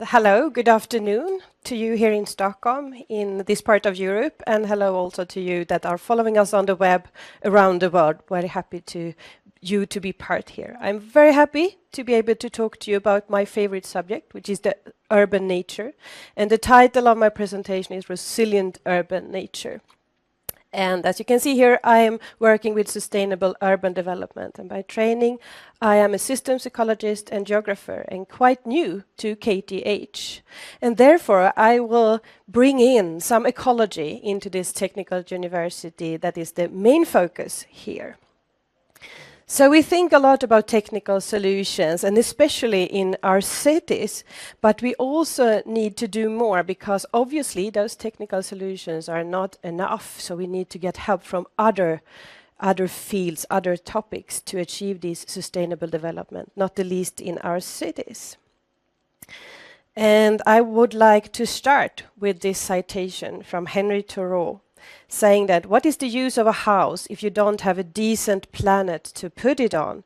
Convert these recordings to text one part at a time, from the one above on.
Hello, good afternoon to you here in Stockholm, in this part of Europe, and hello also to you that are following us on the web around the world. Very happy to be part here. I'm very happy to be able to talk to you about my favorite subject, which is the urban nature. And the title of my presentation is Resilient Urban Nature. And as you can see here, I am working with sustainable urban development. And by training, I am a systems ecologist and geographer and quite new to KTH. And therefore, I will bring in some ecology into this technical university that is the main focus here. So we think a lot about technical solutions, and especially in our cities, but we also need to do more because obviously those technical solutions are not enough. So we need to get help from other fields, other topics to achieve this sustainable development, not the least in our cities. And I would like to start with this citation from Henry Thoreau, saying that what is the use of a house if you don't have a decent planet to put it on?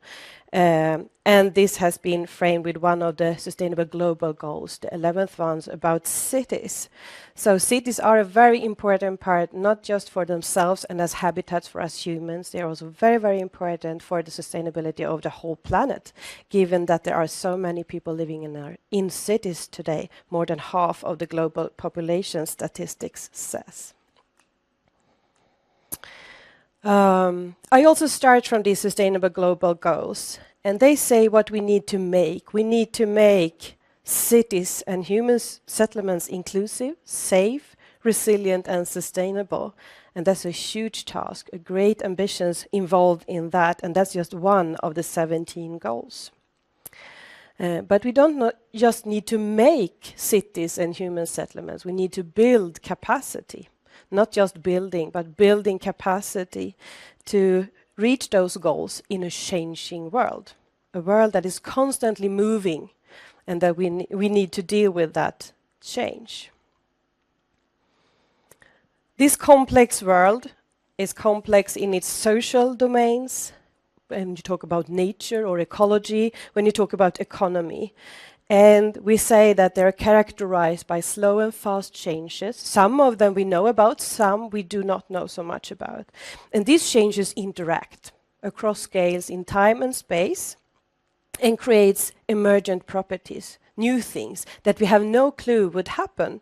And this has been framed with one of the Sustainable Global Goals, the 11th ones about cities. So cities are a very important part, not just for themselves and as habitats for us humans, they're also very, very important for the sustainability of the whole planet, given that there are so many people living in cities today, more than half of the global population statistics says. I also start from these Sustainable Global Goals, and they say what we need to make. We need to make cities and human settlements inclusive, safe, resilient, and sustainable. And that's a huge task, a great ambitions involved in that, and that's just one of the 17 goals. But we don't just need to make cities and human settlements, we need to build capacity. Not just building, but building capacity to reach those goals in a changing world. A world that is constantly moving and that we need to deal with that change. This complex world is complex in its social domains, when you talk about nature or ecology, when you talk about economy. And we say that they're characterized by slow and fast changes. Some of them we know about, some we do not know so much about. And these changes interact across scales in time and space and creates emergent properties, new things that we have no clue would happen.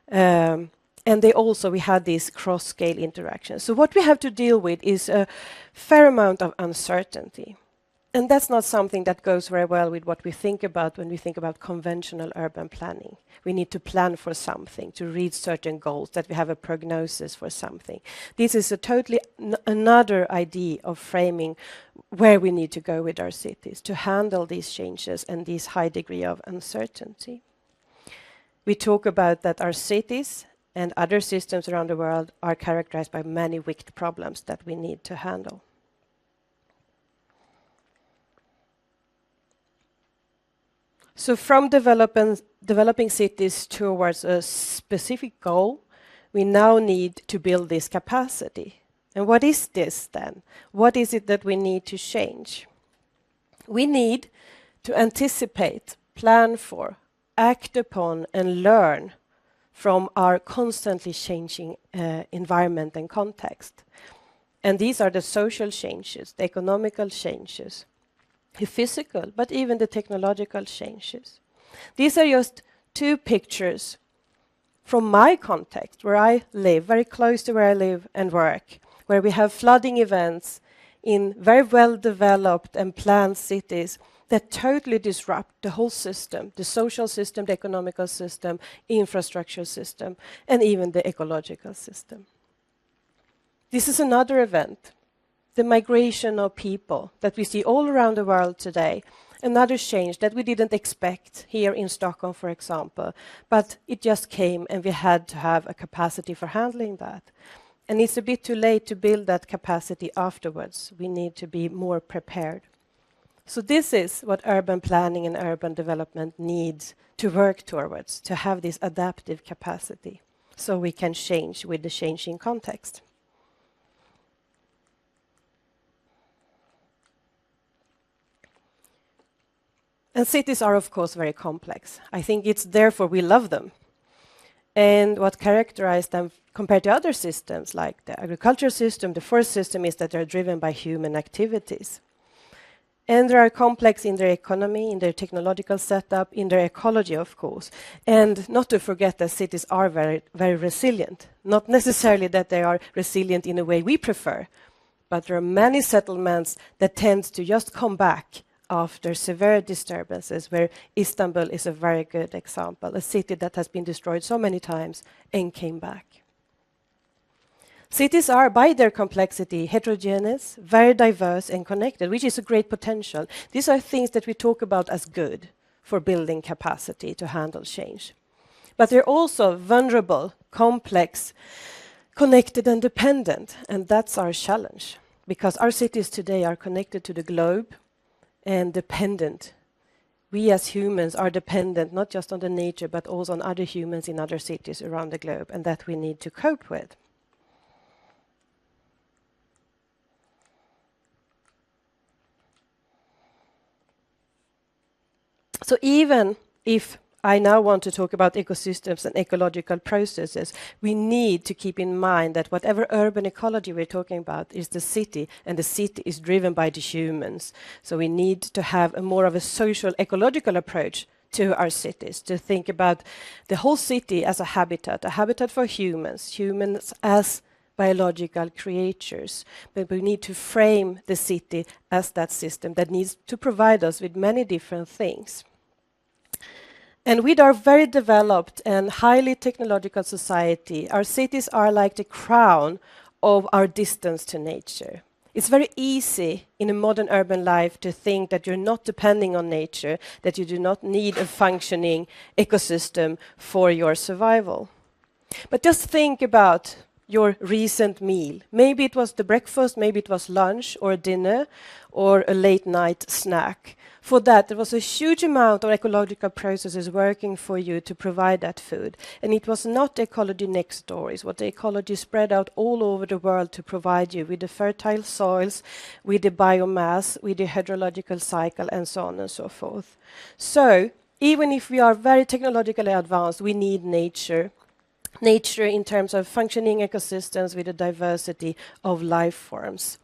And we had these cross-scale interactions. So what we have to deal with is a fair amount of uncertainty. And that's not something that goes very well with what we think about when we think about conventional urban planning. We need to plan for something, to reach certain goals, that we have a prognosis for something. This is a totally another idea of framing where we need to go with our cities to handle these changes and this high degree of uncertainty. We talk about that our cities and other systems around the world are characterized by many wicked problems that we need to handle. So from developing cities towards a specific goal, we now need to build this capacity. And what is this then? What is it that we need to change? We need to anticipate, plan for, act upon, and learn from our constantly changing environment and context. And these are the social changes, the economical changes, the physical, but even the technological changes. These are just two pictures from my context, where I live, very close to where I live and work, where we have flooding events in very well-developed and planned cities that totally disrupt the whole system, the social system, the economical system, infrastructure system, and even the ecological system. This is another event, the migration of people that we see all around the world today, another change that we didn't expect here in Stockholm, for example, but it just came and we had to have a capacity for handling that. And it's a bit too late to build that capacity afterwards. We need to be more prepared. So this is what urban planning and urban development needs to work towards, to have this adaptive capacity, so we can change with the changing context. And cities are, of course, very complex. I think it's therefore we love them. And what characterizes them compared to other systems, like the agricultural system, the forest system, is that they're driven by human activities. And they are complex in their economy, in their technological setup, in their ecology, of course. And not to forget that cities are very, very resilient. Not necessarily that they are resilient in a way we prefer, but there are many settlements that tend to just come back after severe disturbances, where Istanbul is a very good example, a city that has been destroyed so many times and came back. Cities are, by their complexity, heterogeneous, very diverse and connected, which is a great potential. These are things that we talk about as good for building capacity to handle change. But they're also vulnerable, complex, connected and dependent, and that's our challenge, because our cities today are connected to the globe and dependent. We as humans are dependent not just on the nature, but also on other humans in other cities around the globe, and that we need to cope with. So even if I now want to talk about ecosystems and ecological processes, we need to keep in mind that whatever urban ecology we're talking about is the city, and the city is driven by the humans. So we need to have a more of a social ecological approach to our cities, to think about the whole city as a habitat for humans, humans as biological creatures. But we need to frame the city as that system that needs to provide us with many different things. And with our very developed and highly technological society, our cities are like the crown of our distance to nature. It's very easy in a modern urban life to think that you're not depending on nature, that you do not need a functioning ecosystem for your survival. But just think about your recent meal. Maybe it was the breakfast, maybe it was lunch or dinner or a late night snack. For that, there was a huge amount of ecological processes working for you to provide that food. And it was not ecology next door, it was the ecology spread out all over the world to provide you with the fertile soils, with the biomass, with the hydrological cycle, and so on and so forth. So, even if we are very technologically advanced, we need nature. Nature in terms of functioning ecosystems with a diversity of life forms.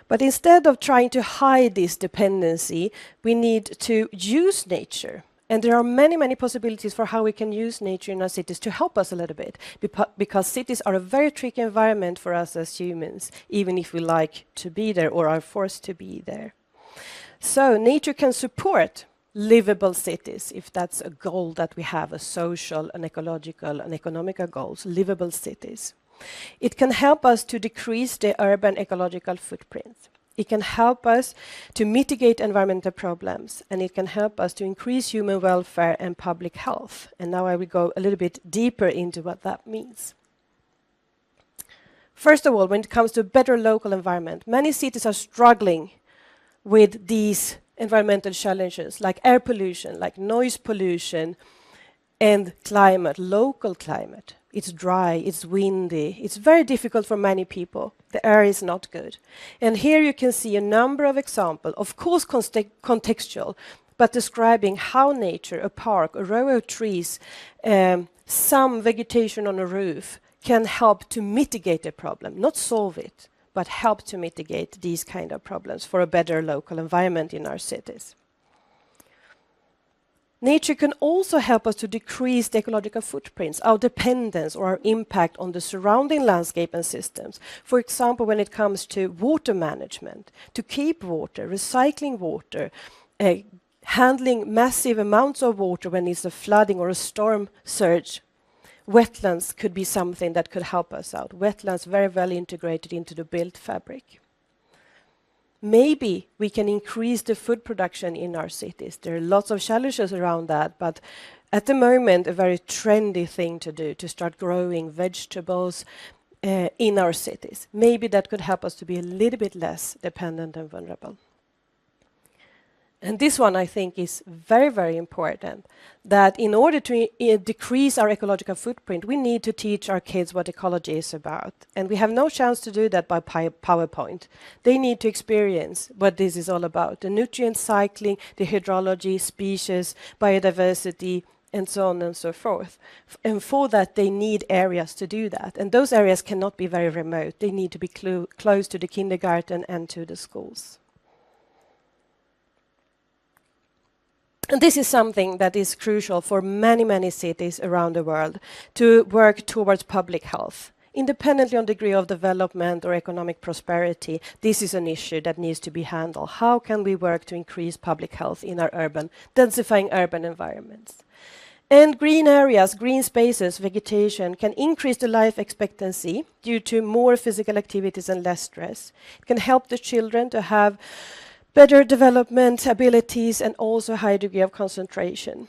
But instead of trying to hide this dependency, we need to use nature. And there are many, many possibilities for how we can use nature in our cities to help us a little bit, because cities are a very tricky environment for us as humans, even if we like to be there or are forced to be there. So nature can support livable cities, if that's a goal that we have, a social, an ecological, and economical goals, livable cities. It can help us to decrease the urban ecological footprint. It can help us to mitigate environmental problems, and it can help us to increase human welfare and public health. And now I will go a little bit deeper into what that means. First of all, when it comes to a better local environment, many cities are struggling with these environmental challenges like air pollution, like noise pollution, and climate, local climate. It's dry, it's windy, it's very difficult for many people. The air is not good. And here you can see a number of examples, of course contextual, but describing how nature, a park, a row of trees, some vegetation on a roof can help to mitigate a problem, not solve it, but help to mitigate these kind of problems for a better local environment in our cities. Nature can also help us to decrease the ecological footprints, our dependence or our impact on the surrounding landscape and systems. For example, when it comes to water management, to keep water, recycling water, handling massive amounts of water when it's a flooding or a storm surge. Wetlands could be something that could help us out. Wetlands very well integrated into the built fabric. Maybe we can increase the food production in our cities. There are lots of challenges around that, but at the moment, a very trendy thing to do, to start growing vegetables in our cities. Maybe that could help us to be a little bit less dependent and vulnerable. And this one, I think, is very, very important, that in order to decrease our ecological footprint, we need to teach our kids what ecology is about. And we have no chance to do that by PowerPoint. They need to experience what this is all about, the nutrient cycling, the hydrology, species, biodiversity, and so on and so forth. And for that, they need areas to do that. And those areas cannot be very remote. They need to be close to the kindergarten and to the schools. And this is something that is crucial for many, many cities around the world to work towards public health. Independently on degree of development or economic prosperity, this is an issue that needs to be handled. How can we work to increase public health in our densifying urban environments? And green areas, green spaces, vegetation can increase the life expectancy due to more physical activities and less stress. It can help the children to have better development abilities and also a high degree of concentration.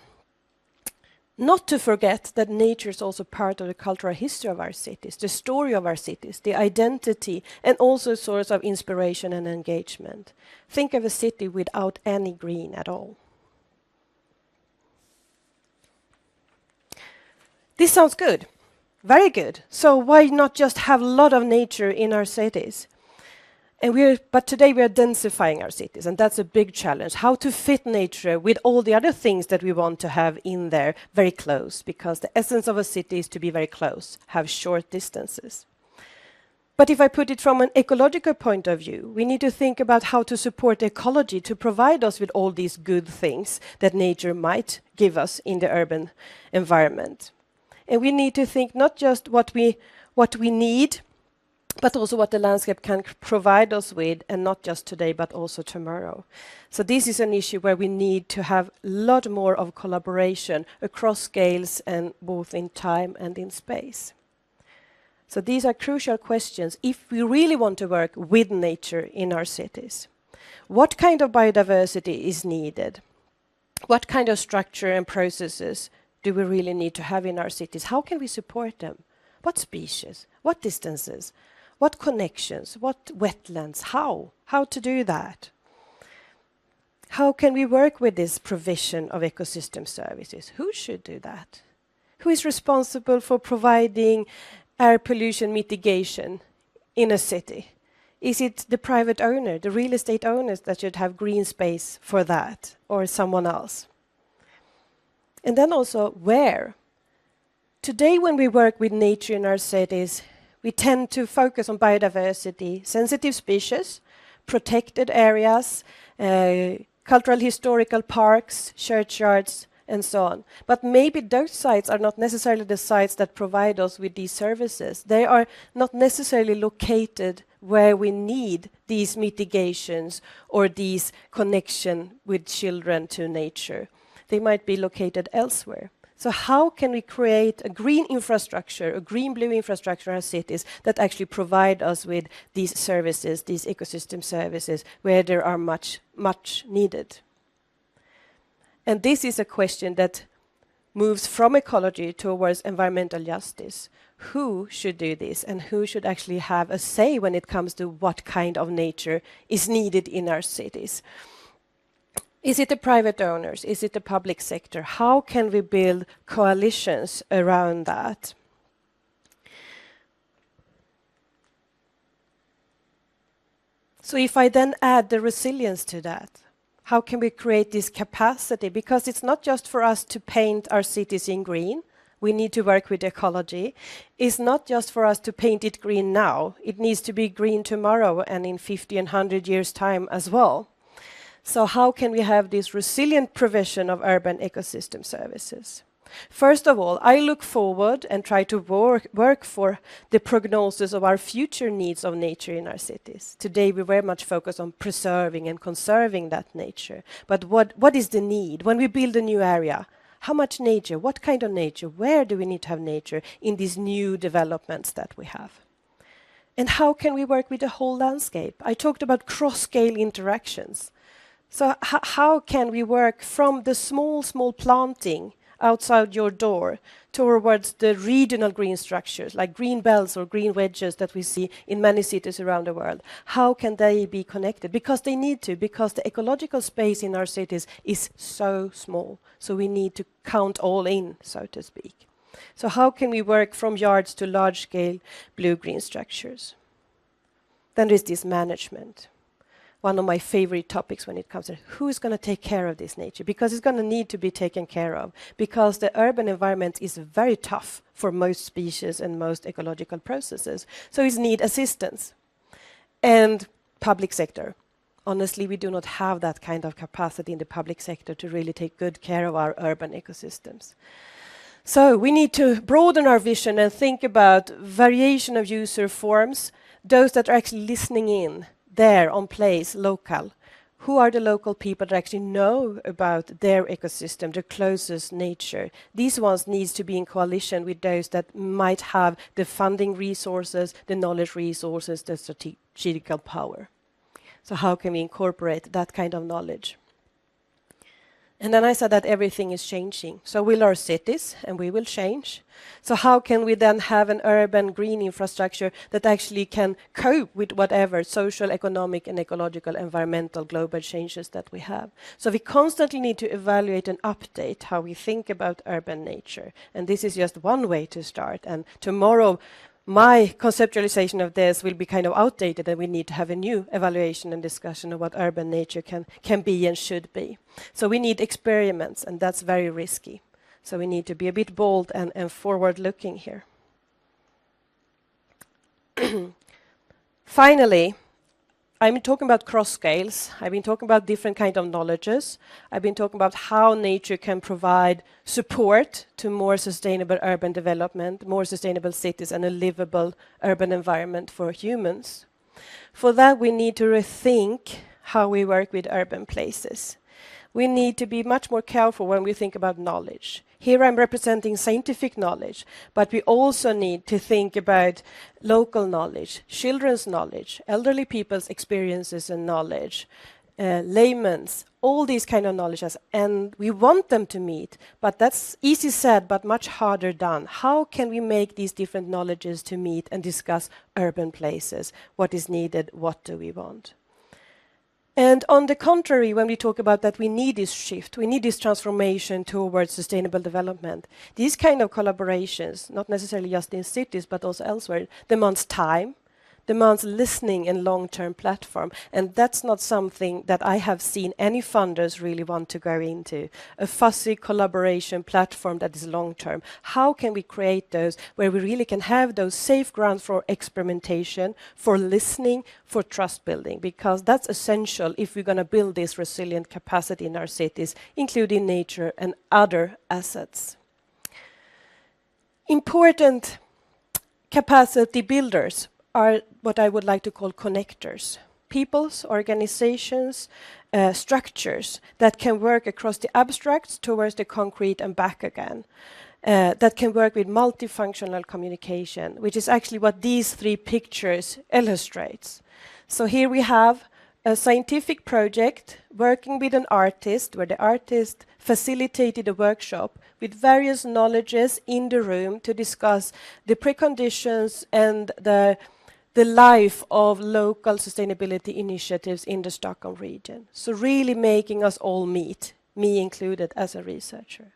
Not to forget that nature is also part of the cultural history of our cities, the story of our cities, the identity, and also a source of inspiration and engagement. Think of a city without any green at all. This sounds good, very good. So why not just have a lot of nature in our cities? But today we are densifying our cities, and that's a big challenge. How to fit nature with all the other things that we want to have in there very close, because the essence of a city is to be very close, have short distances. But if I put it from an ecological point of view, we need to think about how to support ecology to provide us with all these good things that nature might give us in the urban environment. And we need to think not just what we need, but also what the landscape can provide us with, and not just today, but also tomorrow. So this is an issue where we need to have a lot more of collaboration across scales and both in time and in space. So these are crucial questions if we really want to work with nature in our cities. What kind of biodiversity is needed? What kind of structure and processes do we really need to have in our cities? How can we support them? What species? What distances? What connections? What wetlands? How? How to do that? How can we work with this provision of ecosystem services? Who should do that? Who is responsible for providing air pollution mitigation in a city? Is it the private owner, the real estate owners that should have green space for that, or someone else? And then also, where? Today, when we work with nature in our cities, we tend to focus on biodiversity, sensitive species, protected areas, cultural historical parks, churchyards, and so on. But maybe those sites are not necessarily the sites that provide us with these services. They are not necessarily located where we need these mitigations or these connection with children to nature. They might be located elsewhere. So how can we create a green infrastructure, a green-blue infrastructure in our cities that actually provide us with these services, these ecosystem services, where there are much needed? And this is a question that moves from ecology towards environmental justice. Who should do this, and who should actually have a say when it comes to what kind of nature is needed in our cities? Is it the private owners? Is it the public sector? How can we build coalitions around that? So if I then add the resilience to that, how can we create this capacity? Because it's not just for us to paint our cities in green. We need to work with ecology. It's not just for us to paint it green now. It needs to be green tomorrow and in 50 and 100 years' time as well. So how can we have this resilient provision of urban ecosystem services? First of all, I look forward and try to work for the prognosis of our future needs of nature in our cities. Today we very much focus on preserving and conserving that nature. But what is the need? When we build a new area, how much nature? What kind of nature? Where do we need to have nature in these new developments that we have? And how can we work with the whole landscape? I talked about cross-scale interactions. So how can we work from the small planting outside your door towards the regional green structures, like green belts or green wedges that we see in many cities around the world, how can they be connected? Because they need to, because the ecological space in our cities is so small. So we need to count all in, so to speak. So how can we work from yards to large-scale blue-green structures? Then there is this management. One of my favorite topics when it comes to who is going to take care of this nature, because it's going to need to be taken care of, because the urban environment is very tough for most species and most ecological processes. So it needs assistance. And public sector. Honestly, we do not have that kind of capacity in the public sector to really take good care of our urban ecosystems. So we need to broaden our vision and think about variation of user forms, those that are actually listening in, there on place, local. Who are the local people that actually know about their ecosystem, their closest nature? These ones need to be in coalition with those that might have the funding resources, the knowledge resources, the strategical power. So how can we incorporate that kind of knowledge? And then I said that everything is changing. So will our cities, and we will change. So how can we then have an urban green infrastructure that actually can cope with whatever social, economic, and ecological, environmental, global changes that we have? So we constantly need to evaluate and update how we think about urban nature. And this is just one way to start. And tomorrow, my conceptualization of this will be kind of outdated, and we need to have a new evaluation and discussion of what urban nature can be and should be. So we need experiments, and that's very risky. So we need to be a bit bold and forward-looking here. Finally, I've been talking about cross scales. I've been talking about different kind of knowledges. I've been talking about how nature can provide support to more sustainable urban development, more sustainable cities, and a livable urban environment for humans. For that, we need to rethink how we work with urban places. We need to be much more careful when we think about knowledge. Here I'm representing scientific knowledge, but we also need to think about local knowledge, children's knowledge, elderly people's experiences and knowledge, laymen's, all these kind of knowledges, and we want them to meet, but that's easy said, but much harder done. How can we make these different knowledges to meet and discuss urban places? What is needed? What do we want? And on the contrary, when we talk about that we need this shift, we need this transformation towards sustainable development, these kind of collaborations, not necessarily just in cities, but also elsewhere, demands time, demands listening and long-term platform. And that's not something that I have seen any funders really want to go into. A fussy collaboration platform that is long-term. How can we create those where we really can have those safe grounds for experimentation, for listening, for trust building? Because that's essential if we're going to build this resilient capacity in our cities, including nature and other assets. Important capacity builders are what I would like to call connectors. Peoples, organizations, structures that can work across the abstracts towards the concrete and back again. That can work with multifunctional communication, which is actually what these three pictures illustrates. So here we have a scientific project working with an artist, where the artist facilitated a workshop with various knowledges in the room to discuss the preconditions and the life of local sustainability initiatives in the Stockholm region. So really making us all meet, me included as a researcher.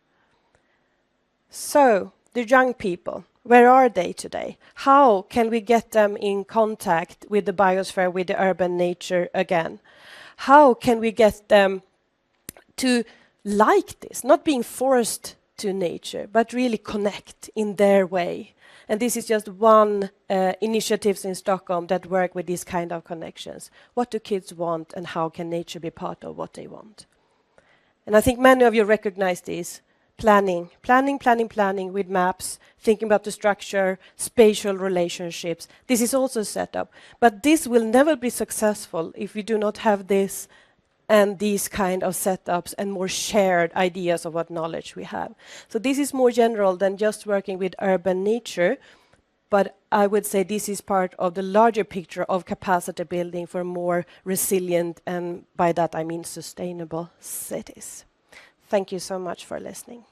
So the young people, where are they today? How can we get them in contact with the biosphere, with the urban nature again? How can we get them to like this, not being forced to nature, but really connect in their way? And this is just one initiative in Stockholm that work with these kind of connections. What do kids want, and how can nature be part of what they want? And I think many of you recognize this. Planning with maps, thinking about the structure, spatial relationships. This is also set up. But this will never be successful if we do not have this and these kind of setups and more shared ideas of what knowledge we have. So this is more general than just working with urban nature, but I would say this is part of the larger picture of capacity building for more resilient, and by that I mean sustainable cities. Thank you so much for listening.